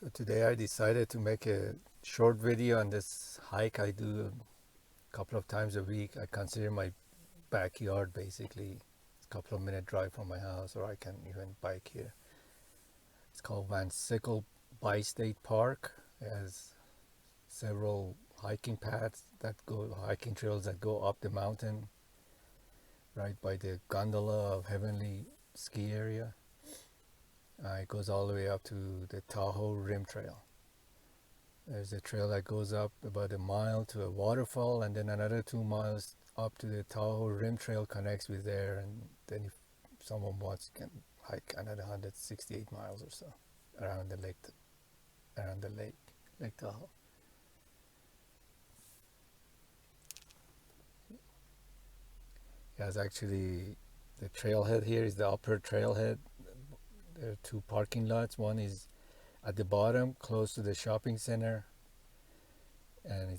So today I decided to make a short video on this hike I do a couple of times a week. I consider my backyard basically. It's a couple of minute drive from my house, or I can even bike here. It's called Sickle Bi-State Park. It has several hiking paths hiking trails that go up the mountain right by the Gondola of Heavenly ski area. It goes all the way up to the Tahoe Rim Trail. There's a trail that goes up about a mile to a waterfall, and then another 2 miles up to the Tahoe Rim Trail connects with there, and then if someone wants, you can hike another 168 miles or so around the Lake Tahoe. Yes, actually, the trailhead here is the upper trailhead. There are two parking lots. One is at the bottom, close to the shopping center, and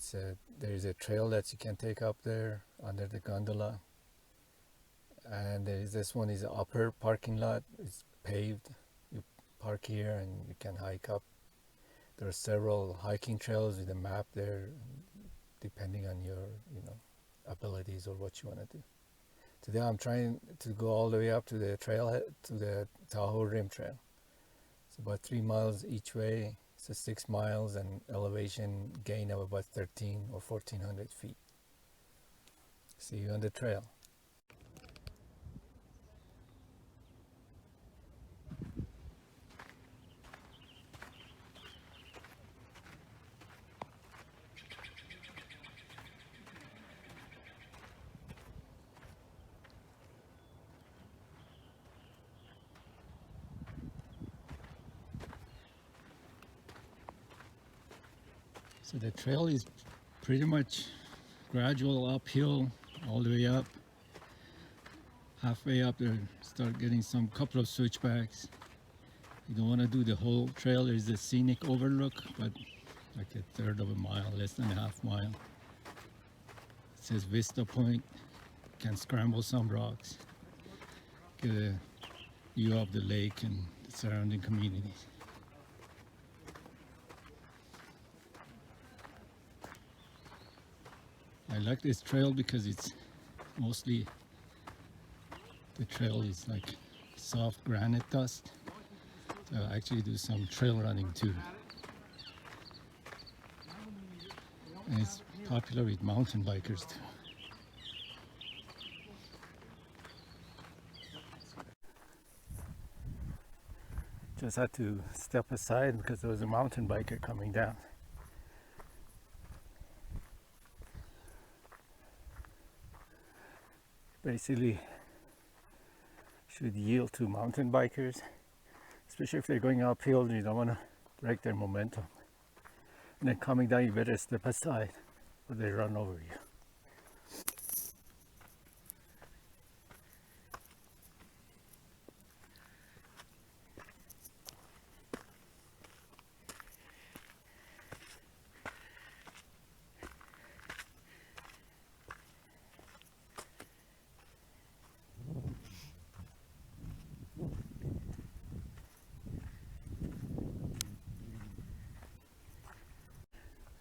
there's a trail that you can take up there under the gondola. And this one is the upper parking lot. It's paved. You park here and you can hike up. There are several hiking trails with a map there, depending on your abilities or what you want to do. Today I'm trying to go all the way up to the trailhead, to the Tahoe Rim Trail. It's about 3 miles each way. It's a 6 miles and elevation gain of about 13 or 1400 feet. See you on the trail. So the trail is pretty much gradual uphill all the way up. Halfway up there, start getting some couple of switchbacks. You don't want to do the whole trail. There's a scenic overlook, but like a third of a mile, less than a half mile. It says Vista Point. You can scramble some rocks, get a view of the lake and the surrounding communities. I like this trail because it's mostly, the trail is like soft granite dust. So I actually do some trail running too. And it's popular with mountain bikers too. Just had to step aside because there was a mountain biker coming down. Basically, should yield to mountain bikers, especially if they're going uphill and you don't want to break their momentum. And then coming down, you better step aside or they run over you.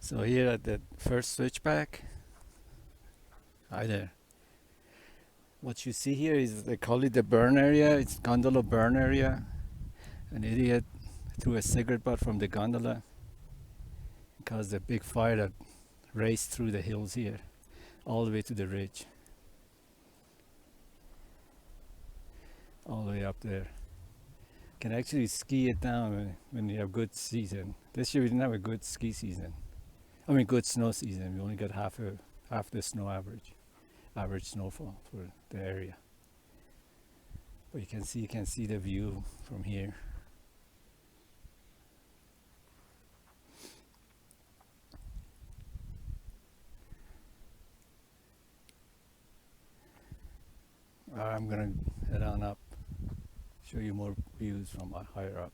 So here at the first switchback, hi there. What you see here is, they call it the burn area. It's gondola burn area. An idiot threw a cigarette butt from the gondola. It caused a big fire that raced through the hills here, all the way to the ridge. All the way up there. You can actually ski it down when you have good season. This year we didn't have a good ski season. I mean, good snow season. We only got half the snow average snowfall for the area. But you can see the view from here. I'm gonna head on up, show you more views from higher up.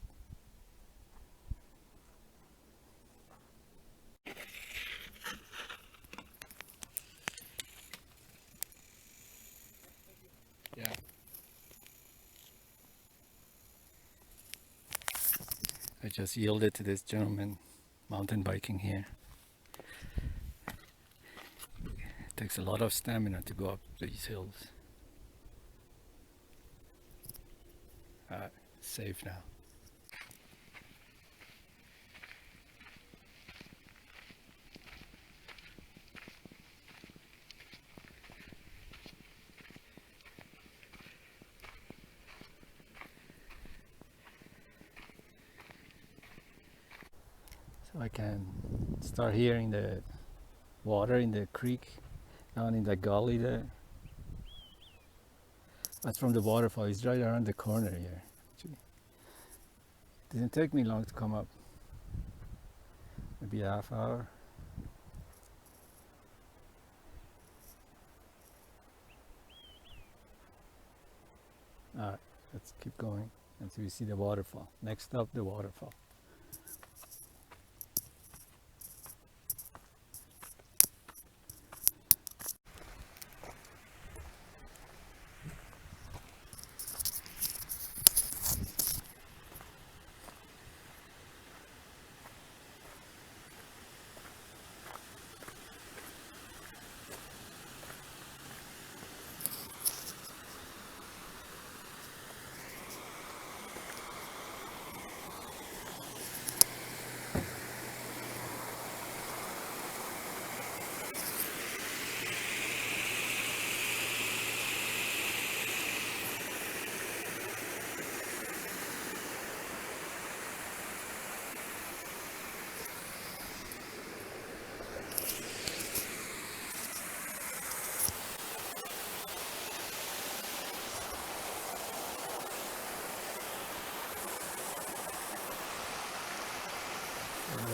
Yeah. I just yielded to this gentleman mountain biking here. It takes a lot of stamina to go up these hills. Safe now. So I can start hearing the water in the creek down in the gully there. That's from the waterfall. It's right around the corner here. Didn't take me long to come up. Maybe a half hour. Alright, let's keep going until we see the waterfall. Next up, the waterfall.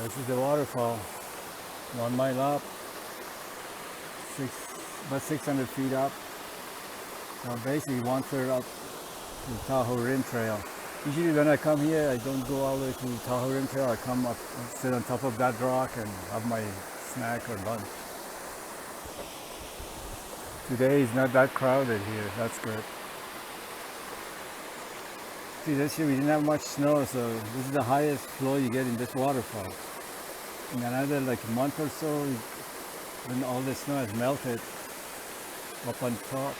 This is the waterfall, 1 mile up, about 600 feet up. Now basically 1/3 up the Tahoe Rim Trail. Usually when I come here, I don't go all the way to Tahoe Rim Trail. I come up, sit on top of that rock and have my snack or lunch. Today is not that crowded here, that's good. See, this year we didn't have much snow, so this is the highest flow you get in this waterfall. In another like month or so, when all the snow has melted up on top,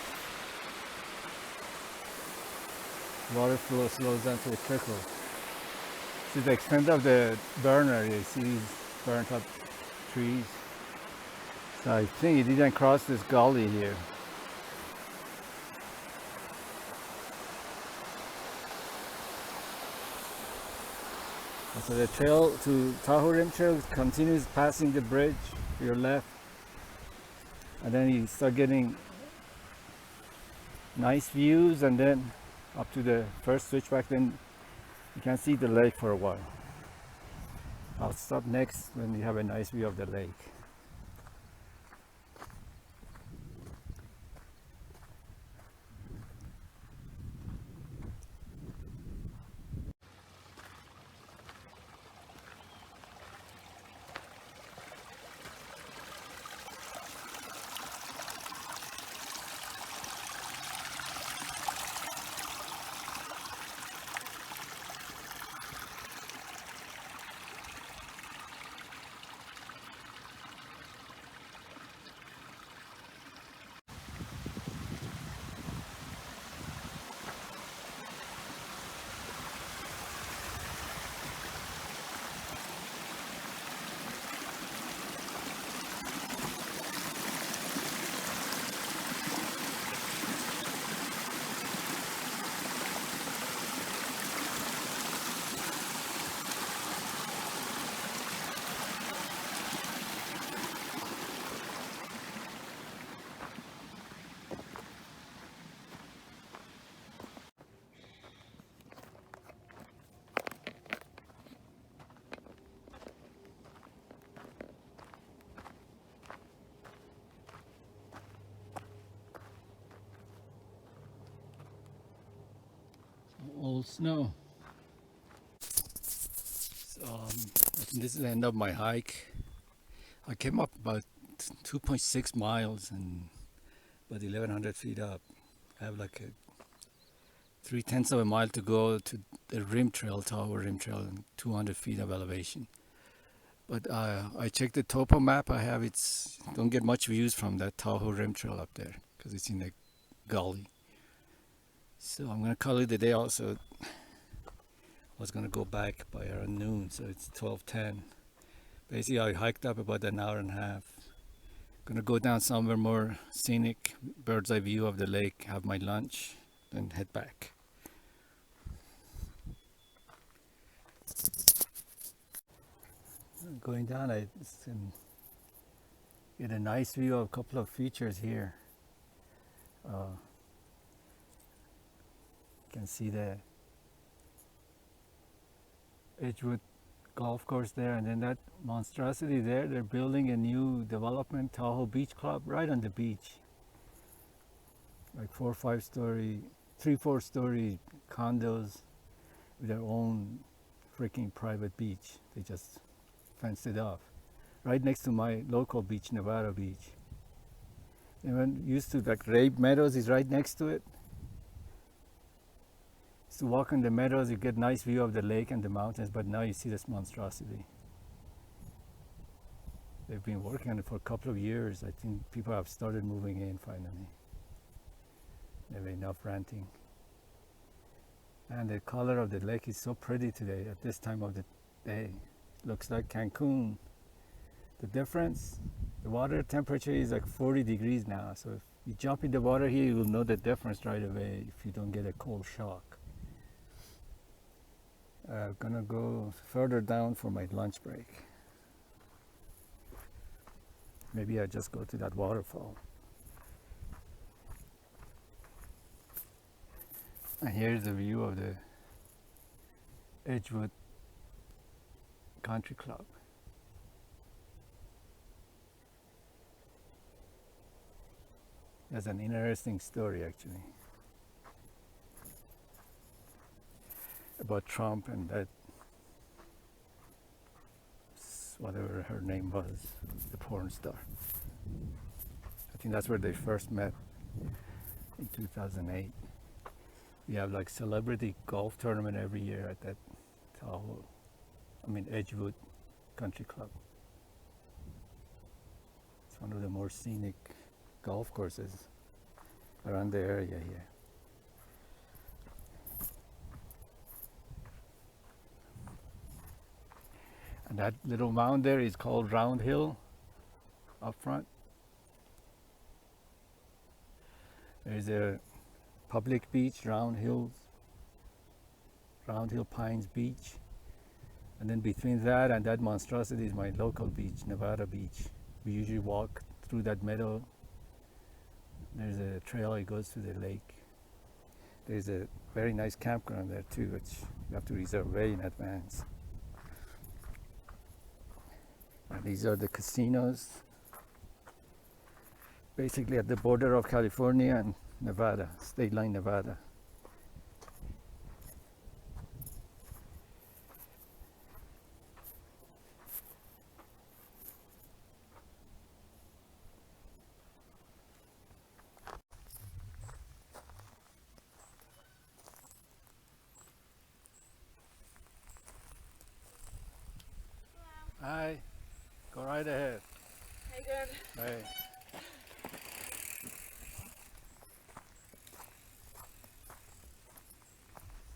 water flow slows down to a trickle. See the extent of the burner, you see these burnt up trees. So I think it didn't cross this gully here. So the trail to Tahoe Rim Trail continues passing the bridge to your left, and then you start getting nice views, and then up to the first switchback, then you can see the lake for a while. I'll stop next when you have a nice view of the lake. Old snow. So, this is the end of my hike. I came up about 2.6 miles and about 1,100 feet up. I have like a 3/10 of a mile to go to the rim trail, Tahoe rim trail, and 200 feet of elevation. But I checked the topo map I have. It's don't get much views from that Tahoe rim trail up there because it's in the gully. So I'm gonna call it a day. Also, I was gonna go back by around noon, so it's 12:10. Basically, I hiked up about an hour and a half. Gonna go down somewhere more scenic, bird's eye view of the lake, have my lunch, then head back. Going down, I can get a nice view of a couple of features here. You can see the Edgewood golf course there, and then that monstrosity there, they're building a new development, Tahoe Beach Club, right on the beach. Like 4 or 5 story, 3 4 story condos with their own freaking private beach. They just fenced it off. Right next to my local beach, Nevada Beach. And when used to, like, Rabe Meadows is right next to it. To walk in the meadows, you get nice view of the lake and the mountains, but now you see this monstrosity. They've been working on it for a couple of years. I think people have started moving in finally. They have enough renting. And the color of the lake is so pretty today at this time of the day. Looks like Cancun. The difference, the water temperature is like 40 degrees now. So if you jump in the water here, you will know the difference right away if you don't get a cold shock. I'm gonna go further down for my lunch break. Maybe I just go to that waterfall. And here's the view of the Edgewood Country Club. That's an interesting story, actually, about Trump and that, whatever her name was, the porn star. I think that's where they first met in 2008. We have like celebrity golf tournament every year at that Edgewood Country Club. It's one of the more scenic golf courses around the area here. And that little mound there is called Round Hill up front. There's a public beach, Round Hill Pines Beach. And then between that and that monstrosity is my local beach, Nevada Beach. We usually walk through that meadow. There's a trail that goes to the lake. There's a very nice campground there too, which you have to reserve way in advance. And these are the casinos, basically at the border of California and Nevada, Stateline, Nevada. Hi, go right ahead. Hey, good. Hey.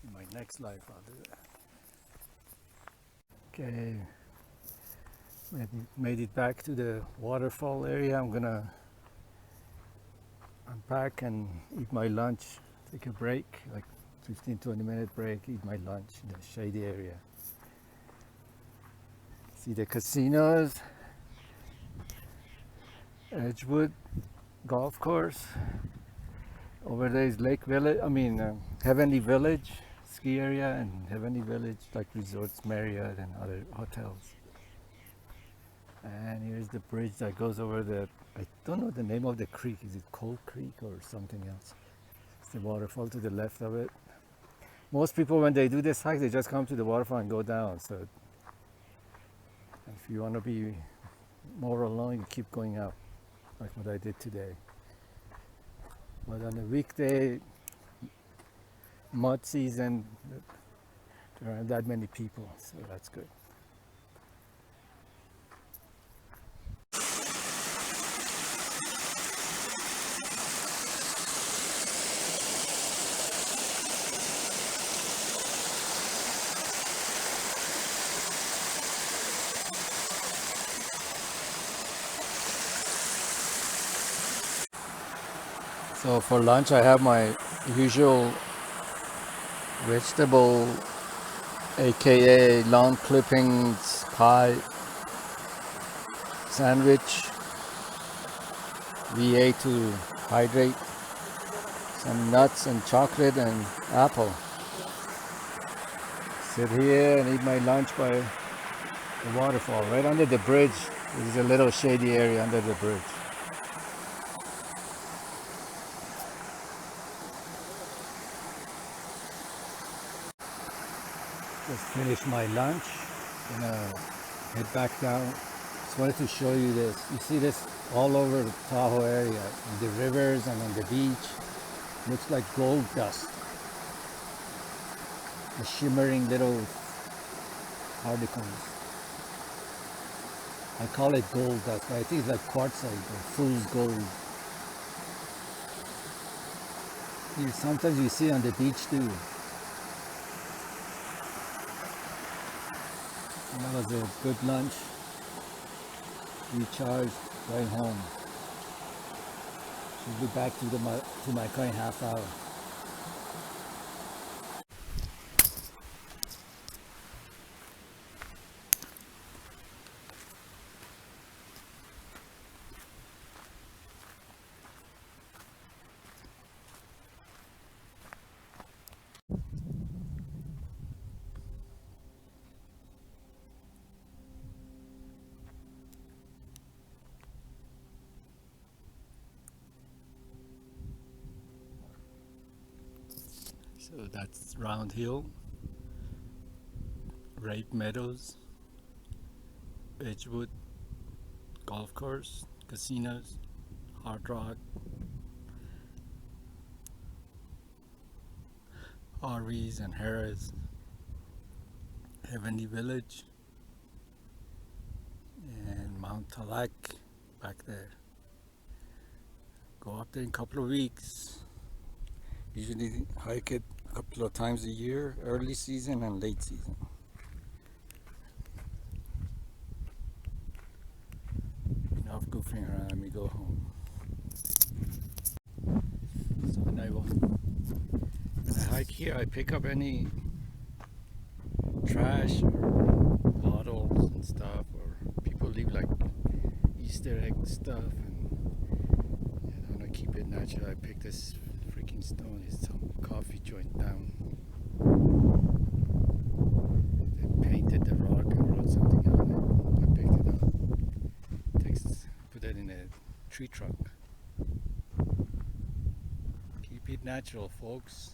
In my next life, I'll do that. Okay, made it back to the waterfall area. I'm gonna unpack and eat my lunch, take a break, like 15-20 minute break, eat my lunch in the shady area. See the casinos, Edgewood golf course. Over there is Lake Village, Heavenly Village ski area, and Heavenly Village like resorts, Marriott and other hotels. And here's the bridge that goes over the, I don't know the name of the creek. Is it Cold Creek or something else? It's the waterfall to the left of it. Most people, when they do this hike, they just come to the waterfall and go down. So if you want to be more alone, you keep going up, like what I did today. But on a weekday, mud season, There aren't that many people, so that's good. So for lunch I have my usual vegetable, aka lawn clippings pie sandwich, VA to hydrate, some nuts and chocolate and apple. Sit here and eat my lunch by the waterfall, right under the bridge. This is a little shady area under the bridge. Just finished my lunch. Gonna head back down. Just wanted to show you this. You see this all over the Tahoe area, in the rivers and on the beach. Looks like gold dust. The shimmering little particles. I call it gold dust, but I think it's like quartzite or fool's gold. Sometimes you see it on the beach too. And that was a good lunch. Recharged, going home. Should be back to my car in half hour. So that's Round Hill, Rape Meadows, Edgewood, golf course, casinos, Hard Rock, RVs and Harris, Heavenly Village, and Mount Talak back there. Go up there in a couple of weeks. Usually hike it a couple of times a year, early season and late season. Enough goofing around, let me go home. So when I hike here, I pick up any trash or bottles and stuff, or people leave like Easter egg stuff, and I want to keep it natural. I picked this freaking stone. It's some coffee joint down. They painted the rock and wrote something on it. I picked it up. Put that in a tree trunk. Keep it natural, folks.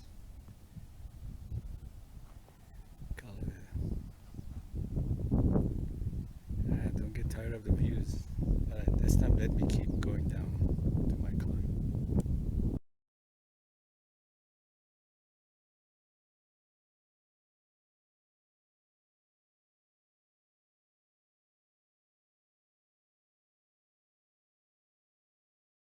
Don't get tired of the views. This time let me keep going down to my car.